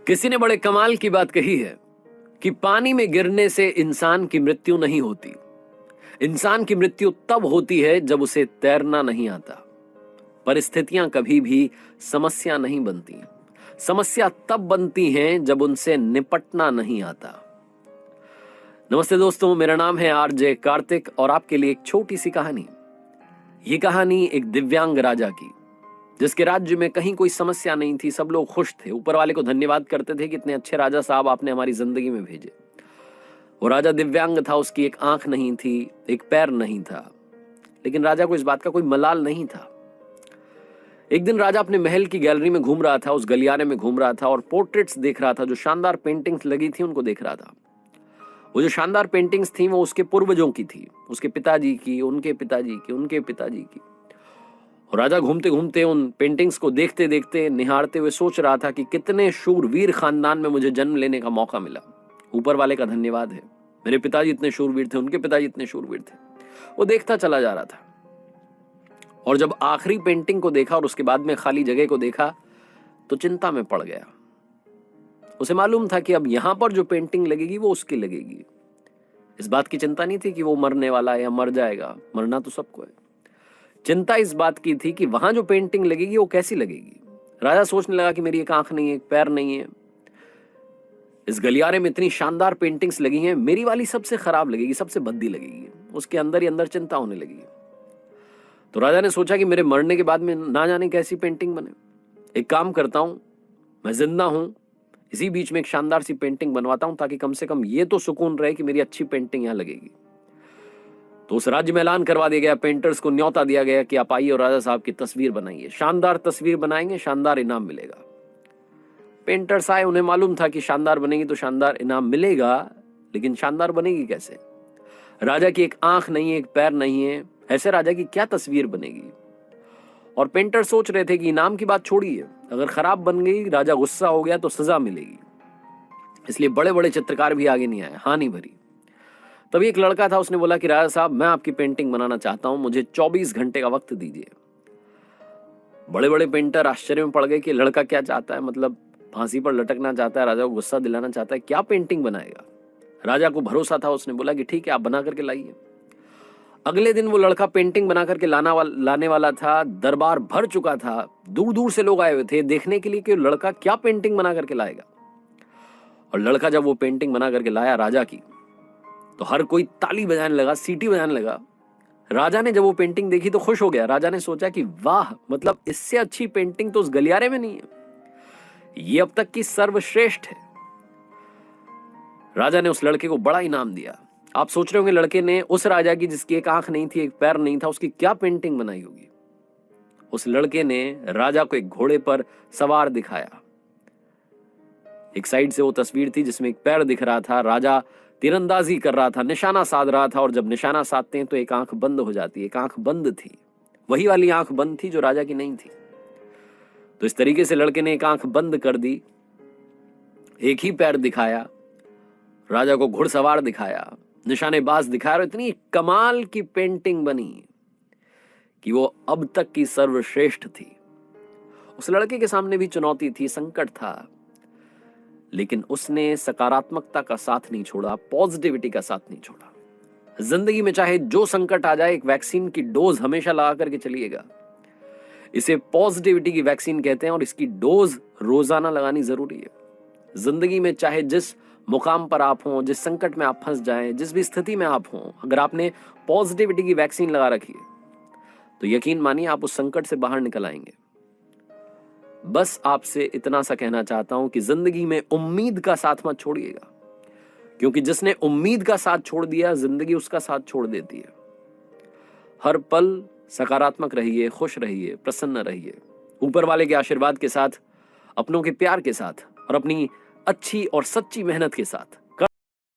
किसी ने बड़े कमाल की बात कही है कि पानी में गिरने से इंसान की मृत्यु नहीं होती। इंसान की मृत्यु तब होती है जब उसे तैरना नहीं आता। परिस्थितियां कभी भी समस्या नहीं बनती। समस्या तब बनती हैं जब उनसे निपटना नहीं आता। नमस्ते दोस्तों, मेरा नाम है आरजे कार्तिक और आपके लिए एक छोटी सी कहानी। ये कहानी एक दिव्यांग राजा की, जिसके राज्य में कहीं कोई समस्या नहीं थी। सब लोग खुश थे, ऊपर वाले को धन्यवाद करते थे कि इतने अच्छे राजा साहब आपने हमारी जिंदगी में भेजे। वो राजा दिव्यांग था, उसकी एक आंख नहीं थी, एक पैर नहीं था, लेकिन राजा को इस बात का कोई मलाल नहीं था। एक दिन राजा अपने महल की गैलरी में घूम रहा था, उस गलियारे में घूम रहा था और पोर्ट्रेट्स देख रहा था। जो शानदार पेंटिंग्स लगी थी उनको देख रहा था। वो जो शानदार पेंटिंग्स थी वो उसके पूर्वजों की थी, उसके पिताजी की, उनके पिताजी की, उनके पिताजी की। और राजा घूमते घूमते उन पेंटिंग्स को देखते देखते, निहारते हुए सोच रहा था कि कितने शूरवीर खानदान में मुझे जन्म लेने का मौका मिला। ऊपर वाले का धन्यवाद है, मेरे पिताजी इतने शूरवीर थे, उनके पिताजी इतने शूरवीर थे। वो देखता चला जा रहा था और जब आखिरी पेंटिंग को देखा और उसके बाद में खाली जगह को देखा तो चिंता में पड़ गया। उसे मालूम था कि अब यहां पर जो पेंटिंग लगेगी वो उसकी लगेगी। इस बात की चिंता नहीं थी कि वो मरने वाला है या मर जाएगा, मरना तो सबको है। चिंता इस बात की थी कि वहां जो पेंटिंग लगेगी वो कैसी लगेगी। राजा सोचने लगा कि मेरी एक आंख नहीं है, एक पैर नहीं है, इस गलियारे में इतनी शानदार पेंटिंग्स लगी हैं, मेरी वाली सबसे खराब लगेगी, सबसे भद्दी लगेगी। उसके अंदर ही अंदर चिंता होने लगी। तो राजा ने सोचा कि मेरे मरने के बाद में ना जाने कैसी पेंटिंग बने। एक काम करता हूं, मैं जिंदा हूं, इसी बीच में एक शानदार सी पेंटिंग बनवाता हूं, ताकि कम से कम ये तो सुकून रहे कि मेरी अच्छी पेंटिंग यहां लगेगी। तो उस राज्य में ऐलान करवा दिया गया, पेंटर्स को न्योता दिया गया कि आप आइए और राजा साहब की तस्वीर बनाइए। शानदार तस्वीर बनाएंगे, शानदार इनाम मिलेगा। पेंटर्स आए, उन्हें मालूम था कि शानदार बनेगी तो शानदार इनाम मिलेगा, लेकिन शानदार बनेगी कैसे? राजा की एक आंख नहीं है, एक पैर नहीं है, ऐसे राजा की क्या तस्वीर बनेगी? और पेंटर सोच रहे थे कि इनाम की बात छोड़िए, अगर खराब बन गई, राजा गुस्सा हो गया तो सजा मिलेगी। इसलिए बड़े बड़े चित्रकार भी आगे नहीं आए, हानि भरी। तभी एक लड़का था, उसने बोला कि राजा साहब, मैं आपकी पेंटिंग बनाना चाहता हूं, मुझे 24 घंटे का वक्त दीजिए। बड़े बड़े पेंटर आश्चर्य में पड़ गए कि लड़का क्या चाहता है, मतलब फांसी पर लटकना चाहता है, राजा को गुस्सा दिलाना चाहता है, क्या पेंटिंग बनाएगा? राजा को भरोसा था, उसने बोला कि ठीक है, आप बना करके लाइए। अगले दिन वो लड़का पेंटिंग बना करके लाने वाला था। दरबार भर चुका था, दूर दूर से लोग आए हुए थे देखने के लिए कि लड़का क्या पेंटिंग बना करके लाएगा। और लड़का जब वो पेंटिंग बना करके लाया राजा की, तो हर कोई ताली बजाने लगा, सीटी बजाने लगा। राजा ने जब वो पेंटिंग देखी तो खुश हो गया। राजा ने सोचा कि वाह, मतलब इससे अच्छी पेंटिंग तो उस गलियारे में नहीं है, ये अब तक की सर्वश्रेष्ठ है। राजा ने उस लड़के को बड़ा इनाम दिया। आप सोच रहे होंगे लड़के ने उस राजा की जिसकी एक आंख नहीं थी, एक पैर नहीं था, उसकी क्या पेंटिंग बनाई होगी? उस लड़के ने राजा को एक घोड़े पर सवार दिखाया। एक साइड से वो तस्वीर थी जिसमें एक पैर दिख रहा था, राजा तीरंदाजी कर रहा था, निशाना साध रहा था। और जब निशाना साधते हैं तो एक आंख बंद हो जाती है, एक आंख बंद थी, वही वाली आंख बंद थी जो राजा की नहीं थी। तो इस तरीके से लड़के ने एक आंख बंद कर दी, एक ही पैर दिखाया, राजा को घुड़सवार दिखाया, निशानेबाज दिखाया, और इतनी कमाल की पेंटिंग बनी कि वो अब तक की सर्वश्रेष्ठ थी। उस लड़के के सामने भी चुनौती थी, संकट था, लेकिन उसने सकारात्मकता का साथ नहीं छोड़ा, पॉजिटिविटी का साथ नहीं छोड़ा। जिंदगी में चाहे जो संकट आ जाए, एक वैक्सीन की डोज हमेशा लगा करके चलिएगा। इसे पॉजिटिविटी की वैक्सीन कहते हैं और इसकी डोज रोजाना लगानी जरूरी है। जिंदगी में चाहे जिस मुकाम पर आप हों, जिस संकट में आप फंस जाएं, जिस भी स्थिति में आप हों, अगर आपने पॉजिटिविटी की वैक्सीन लगा रखी है तो यकीन मानिए आप उस संकट से बाहर निकल आएंगे। बस आपसे इतना सा कहना चाहता हूं कि जिंदगी में उम्मीद का साथ मत छोड़िएगा, क्योंकि जिसने उम्मीद का साथ छोड़ दिया, जिंदगी उसका साथ छोड़ देती है। हर पल सकारात्मक रहिए, खुश रहिए, प्रसन्न रहिए, ऊपर वाले के आशीर्वाद के साथ, अपनों के प्यार के साथ और अपनी अच्छी और सच्ची मेहनत के साथ।